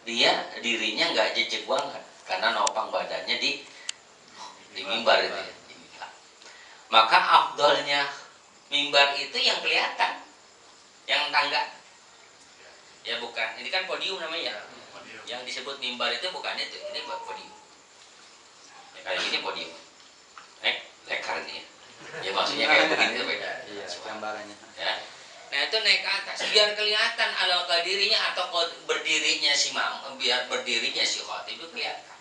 dia dirinya nggak jejek banget karena nopang badannya di mimbar itu ya. Maka afdolnya mimbar itu yang kelihatan, yang tangga. Ya bukan, ini kan podium namanya. Yang disebut mimbar itu bukan itu, ini buat podium. Ya, kayak gini podium. Lekar nih. Ya maksudnya kayak begini beda. Iya, gambarannya. Ya. Nah itu naik ke atas biar kelihatan ala dirinya atau berdirinya si biar berdirinya si khatib itu kelihatan.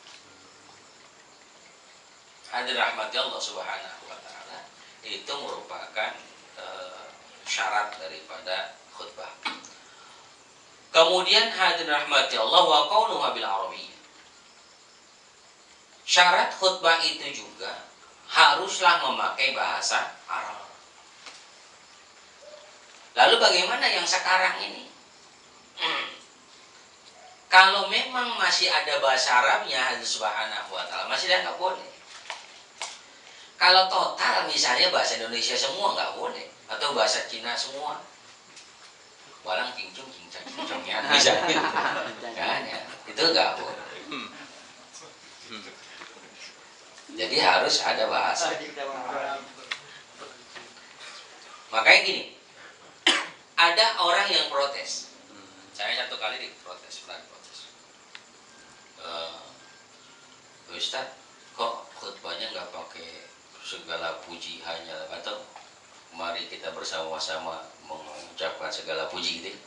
Hadir rahmati Allah Subhanahu wa taala itu merupakan syarat daripada khutbah. Kemudian hadir rahmati Allah wa qaunuha bil arabiyyah. Syarat khutbah itu juga haruslah memakai bahasa Arab. Lalu bagaimana yang sekarang ini? Kalau memang masih ada bahasa Arabnya Allah Subhanahu wa taala, masih ada nggak boleh. Kalau total misalnya bahasa Indonesia semua nggak boleh, atau bahasa Cina semua, walang cincung cincangnya misalnya, kan ya, itu nggak boleh. Jadi harus ada bahasa. Makanya gini, ada orang yang protes. Saya satu kali diprotes, pernah diprotes. Ustaz, kok khutbahnya nggak pakai segala puji hanya, atau mari kita bersama-sama mengucapkan segala puji gitu.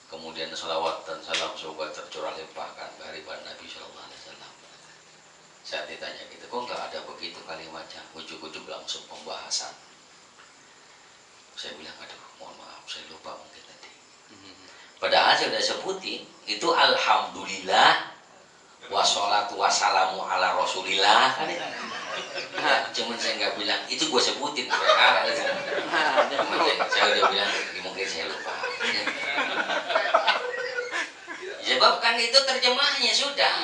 Kemudian salawat dan salam semoga tercurah limpahkan ke hadirat Nabi Sallallahu Alaihi Wasallam. Saya ditanya gitu, kok nggak ada begitu kalimatnya, ujuk-ujuk langsung pembahasan. Saya bilang, aduh mohon maaf, saya lupa mungkin tadi. Padahal saya sudah sebutin, itu alhamdulillah wassalatu wassalamu ala rasulillah kan ya? Cuman saya nggak bilang, itu gue sebutin saya udah bilang, mungkin saya lupa. Sebab kan itu terjemahnya sudah,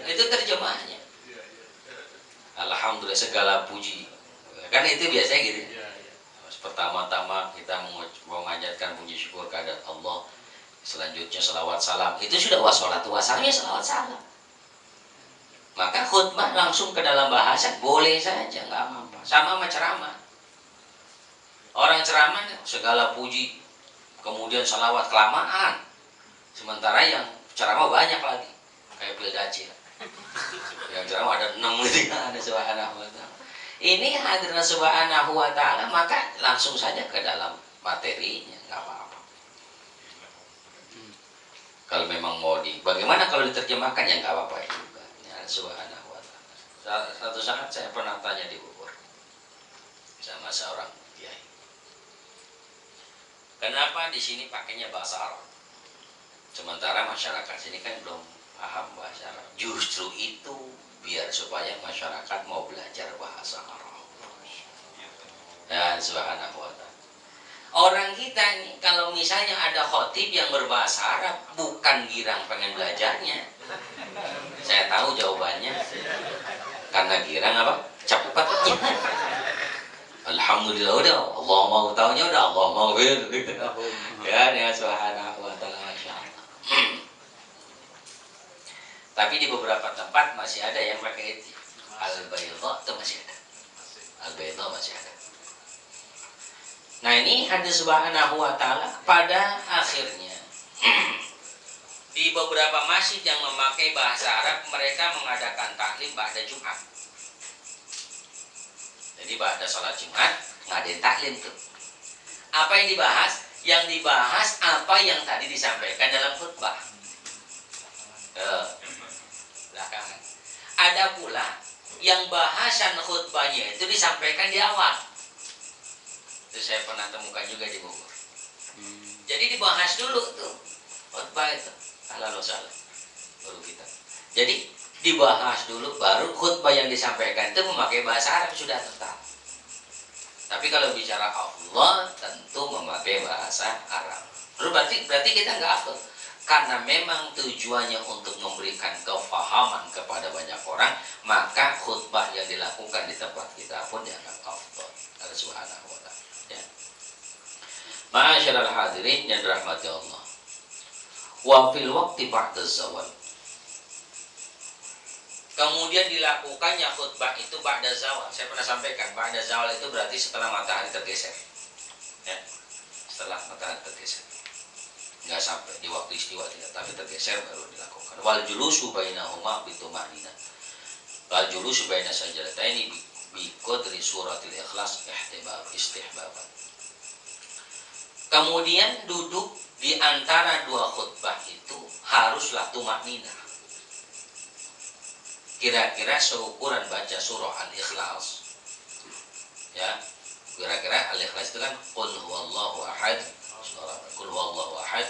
itu terjemahnya. Alhamdulillah segala puji, kan itu biasanya gitu. Pertama-tama kita mengajarkan puji syukur kehadirat Allah, selanjutnya selawat salam, itu sudah wassalatu wassalamnya selawat salam. Maka khutbah langsung ke dalam bahasa boleh saja, nggak apa-apa. Sama ceramah. Orang ceramah segala puji, kemudian selawat kelamaan. Sementara yang ceramah banyak lagi, kayak Pildacil. Yang ceramah ada 6 gitu, ada Subhanahu wa ta'ala. Ini hadirna Subhanahu wa ta'ala, maka langsung saja ke dalam materinya, nggak apa-apa. Kalau memang mau bagaimana kalau diterjemahkan ya nggak apa-apa juga. Ya, Subhanahu wa ta'ala. Satu saat saya pernah tanya di Bogor sama seorang kiai, kenapa di sini pakainya bahasa Arab? Sementara masyarakat sini kan belum paham bahasa Arab. Justru itu biar supaya masyarakat mau belajar bahasa Arab. Dan Subhanahu wa ta'ala. Orang kita nih kalau misalnya ada khotib yang berbahasa Arab, bukan girang pengen belajarnya. Saya tahu jawabannya. Karena girang apa? Cepatnya. Alhamdulillah udah, Allah mau taunya udah, Allah mau gitu. Ya, Subhanahu wa ta'ala. Tapi di beberapa tempat masih ada yang pakai itu. Al-Baydha itu masih ada. Al-Baydha masih ada. Nah ini hadis Subhanahu wa ta'ala pada akhirnya di beberapa masjid yang memakai bahasa Arab, mereka mengadakan taklim pada Jumat. Jadi pada sholat Jumat ngadain taklim tuh. Apa yang dibahas? Yang dibahas apa yang tadi disampaikan dalam khutbah. Belakangan. Ada pula yang bahasan khutbahnya itu disampaikan di awal. Itu saya pernah temukan juga di Bogor. Jadi dibahas dulu tuh khutbah itu. Alhamdulillah salah. Baru kita. Jadi dibahas dulu, baru khutbah yang disampaikan itu memakai bahasa Arab sudah tetap. Tapi kalau bicara Allah tentu memakai bahasa Arab. Berarti kita nggak hafal. Karena memang tujuannya untuk memberikan kefahaman kepada banyak orang, maka khutbah yang dilakukan di tempat kita pun dianggap afdal. Allah Subhanahu wa ta'ala. Ya. Ma'asyiral hadirin yang dirahmati Allah. wa fil waqti ba'da zawal. Kemudian dilakukannya khutbah itu ba'da zawal. Saya pernah sampaikan, ba'da zawal itu berarti setelah matahari tergeser. Ya, setelah matahari tergeser. Enggak sampai di waktu istiwa tidak, tapi tergeser baru dilakukan. Wal julusu bainahuma bituma'ninah. Wal julusu baina sajdataini bi qadri suratil ikhlas istihbaban. Kemudian duduk di antara dua khutbah itu haruslah tumakninah. Kira-kira seukuran baca surah Al-Ikhlas. Ya, kira-kira Al-Ikhlas itu kan qul huwallahu ahad, qul huwallahu ahad,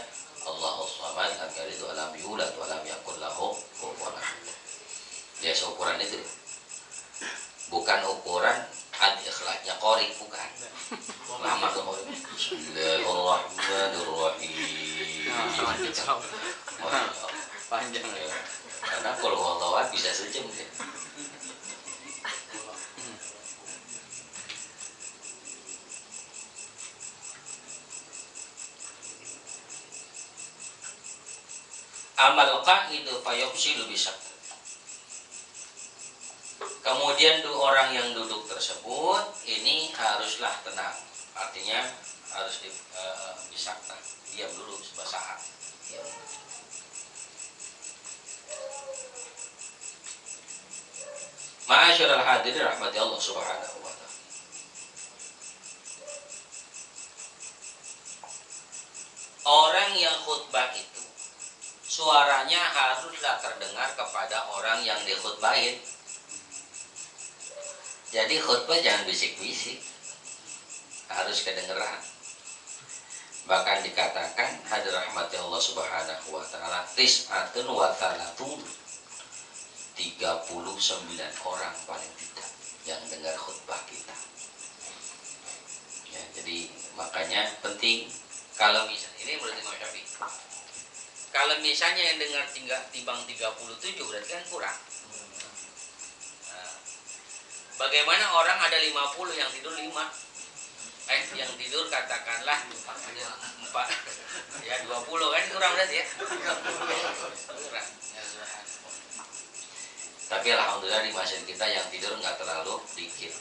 Allahus samad, lam yalid wa lam yulad wa lam yakul lahu kufuwan ahad. Ya, seukuran itu. Bukan ukuran Al-Ikhlasnya qori, bukan. Lama tuh qori. Bismillahirrahmanirrahim. Panjang ya. Karena kalau walawat bisa sejam kan. Amal qa'idu fayufsilu bisak. Kemudian orang yang duduk tersebut ini haruslah tenang. Artinya harus bisakta. Diam dulu sebuah saat. Diam. Ma'asyiral hadirin rahmati Allah subhanahu wa ta'ala. Orang yang khutbah itu suaranya haruslah terdengar kepada orang yang dikhutbahin. Jadi khutbah jangan bisik-bisik, harus kedengeran. Bahkan dikatakan hadir rahmati Allah subhanahu wa ta'ala tis'atun wa talatun, 39 orang paling tidak yang dengar khutbah kita. Ya, jadi makanya penting kalau misalnya ini berarti Imam Syafi'i. Kalau misalnya yang dengar timbang 37 berarti kan kurang. Nah, bagaimana orang ada 50 yang tidur 5? Yang tidur katakanlah 4. Ya 20 kan kurang berarti ya. Kurang. Tapi alhamdulillah di masjid kita yang tidur nggak terlalu dikit.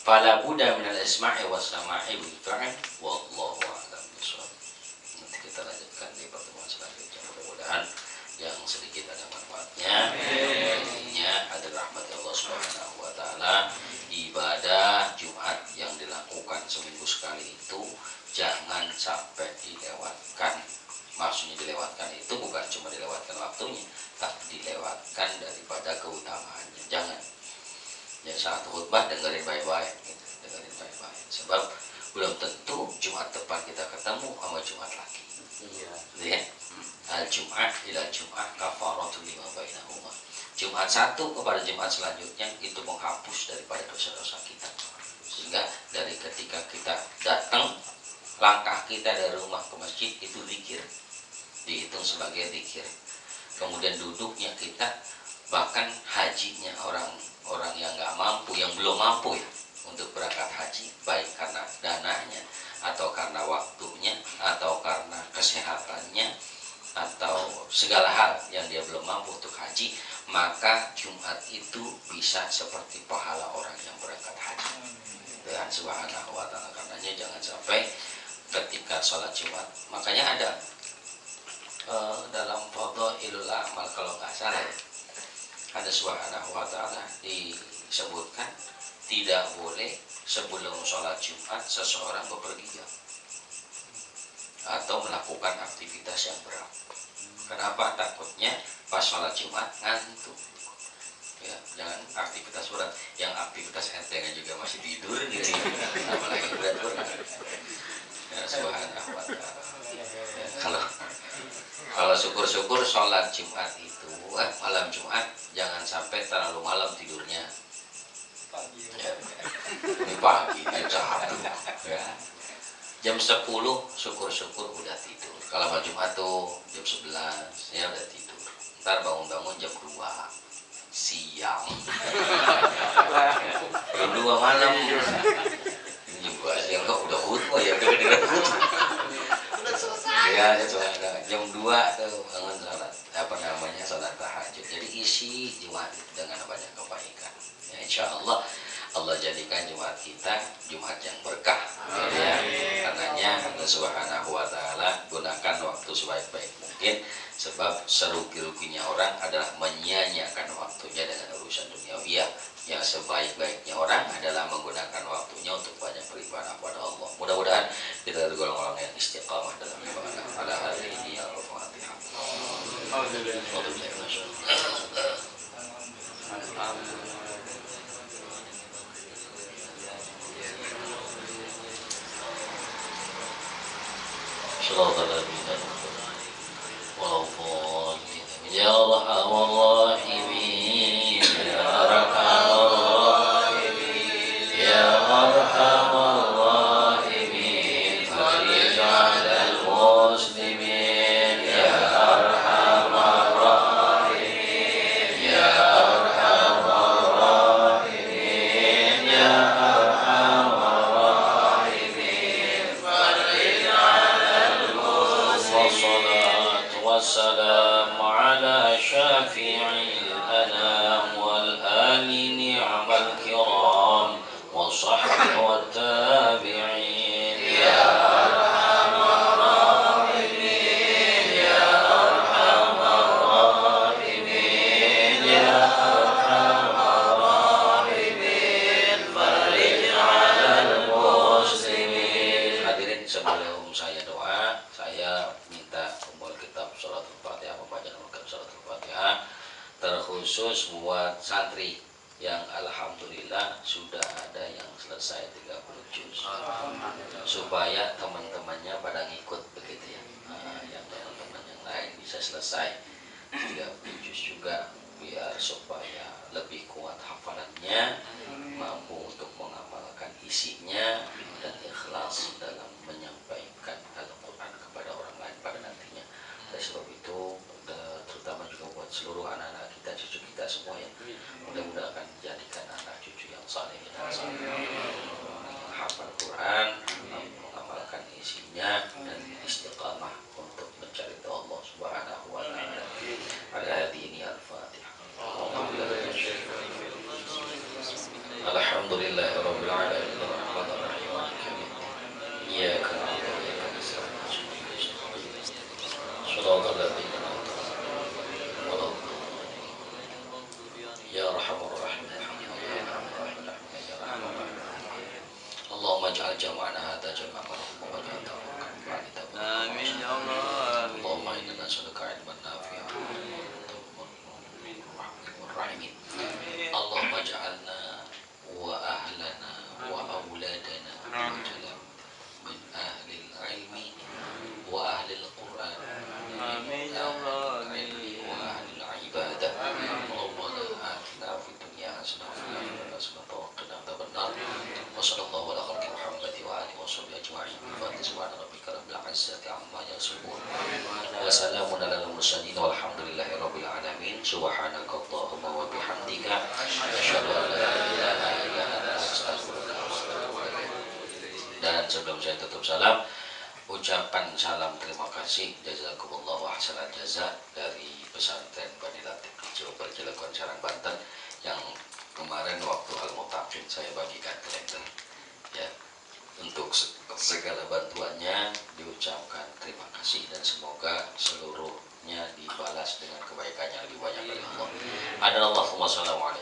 Fala budda minal isma'i was sama'i bil fa'il wallahu a'lam bishawab. Nanti kita lanjutkan di pertemuan selanjutnya, mudah-mudahan yang sedikit ada manfaatnya. Intinya ada rahmat Allah Subhanahu wa taala. Ibadah Jumat yang dilakukan seminggu sekali itu jangan sampai dilewatkan. Maksudnya dilewatkan itu bukan cuma dilewatkan waktunya, tapi dilewatkan daripada keutamaannya. Jangan. Ya saat khutbah dengerin baik-baik, gitu. Dengerin baik-baik. Sebab belum tentu Jumat depan kita ketemu sama Jumat lagi. Iya. Ya. Al-Jum'ah ila Jum'ah kafaratul lima bainahuma. Jumat satu kepada Jumat selanjutnya itu menghapus daripada dosa-dosa kita. Sehingga dari ketika kita datang, langkah kita dari rumah ke masjid itu zikir, dihitung sebagai zikir. Kemudian duduknya kita, bahkan hajinya orang yang nggak mampu, yang belum mampu ya untuk berangkat haji, baik karena dananya atau karena waktunya atau karena kesehatannya atau segala hal yang dia belum mampu untuk haji, maka Jumat itu bisa seperti pahala orang yang berangkat haji. Tuhan Subhanahu wa ta'ala. Karenanya jangan sampai ketika sholat Jumat, makanya ada dalam Fadhailul A'mal kalau nggak salah ya, ada Subhanahu wa ta'ala disebutkan tidak boleh sebelum sholat Jumat seseorang bepergian atau melakukan aktivitas yang berat. Kenapa? Takutnya pas sholat Jumat ngantuk. Ya, jangan aktivitas berat. Yang aktivitas enteng juga masih tidur gitu. Apalagi berat-berat. Ya, Subhanahu wa ta'ala. Ya, kalau syukur-syukur sholat Jumat itu malam Jumat jangan sampai terlalu malam tidurnya. Ya. Ini pagi jam 1 ya. jam 10 syukur-syukur udah tidur. Kalau mau Jumat tuh jam 11 ya udah tidur. Ntar bangun-bangun jam 2 siang. Jam 2 malam. Ini jam 2 siang kok udah khutbah ya, udah udah selesai. Ya, jam 2 tuh bangun salat salat tahajud. Jadi isi Jumat itu dengan banyak kebaikan. Ya, insya Allah Allah jadikan Jumat kita Jumat yang berkah. Ya, karenanya Allah Subhanahu wa taala gunakan waktu sebaik-baik mungkin, sebab serugi-ruginya orang adalah menyia-nyiakan waktunya dengan urusan duniawiya. Yang sebaik-baiknya orang adalah menggunakan waktunya untuk banyak beribadah kepada Allah. Mudah-mudahan kita tergolong orang yang istiqamah dalam ibadah. Pada hari ini ya Al-Fatihah. Ya Arhamar Rahimin, Ya Arhamar Rahimin, Ya Arhamar Rahimin, Farij 'alal muslimin, Ya Arhamar Rahimin, Ya Arhamar Rahimin, Ya Arhamar Rahimin, Farij 'alal muslimin. Wassalam ala syafi'il anam wal ali ni'mal kiram wa sahbihi wa tabi'in. Ya Arhamar Rahimin, Ya Arhamar Rahimin, Ya Arhamar Rahimin, Farij 'alal muslimin. Hadirin, sebelum saya doa, saya minta kumpul kitab Shalatul Fatihah, pembacaan Shalatul Fatihah terkhusus buat santri yang alhamdulillah sudah ada yang selesai 30 juz, supaya teman-temannya pada ngikut begitu ya. Yang teman-teman yang lain bisa selesai 30 juz juga, biar supaya lebih kuat hafalannya, mampu untuk mengamalkan isinya, dan ikhlas dalam menyampaikan Al-Quran kepada orang lain pada nantinya. Oleh sebab itu, terutama juga buat seluruh anak-anak kita, cucu kita semua ya, mudah-mudahan dijadikan anak cucu yang saleh dan saleh, yang hafal Quran, mengamalkan isinya, dan istiqamah untuk mencari Allah Subhanahu wa taala. Pada hari ini Al-Fatihah. Alhamdulillahirabbil alamin, arrahmanir rahim, maliki yaumiddin. Iyyaka na'budu wa iyyaka nasta'in. Shiratal ladzina an'amta 'alaihim. Ya Arhamar Rahimin, Allahumma ij'al jam'ana hadza jam'an marhuman wa ij'al tafriqana ba'da tafriqin. Amin ya Allah. Allahumma inna nas'aluka 'ilman nafi'an rahimin. Allahumma ij'alna wa ahlana wa auladana min ahli al-ilmi wa ahli al-Qur'an. Amin ya Allah. Wa ahli al-ibadah. Rabbana atina fid dunya hasanah wa fil akhirati hasanah wa qina adzabannar. Wa sallallahu ala khalqi Muhammadin wa alihi wa sahbihi ajma'in. Fatiha subhana rabbika rabbil izzati amma yasifun. Wa salamun alal mursalin walhamdulillahi rabbil alamin. Subhanaka Allahumma wa bihamdika asyhadu an la ilaha illa anta astaghfiruka wa atubu ilaik. Dan sebelum saya tutup salam, ucapan salam terima kasih jazakumullah wa ahsanal jaza dari pesantren Bani Latif di Cilegon, Cilegon, Banten, yang kemarin waktu Al-Mutaqin saya bagikan kalender ya. Untuk segala bantuannya diucapkan terima kasih, dan semoga seluruhnya dibalas dengan kebaikan yang lebih banyak dari Allah. Allahumma shalli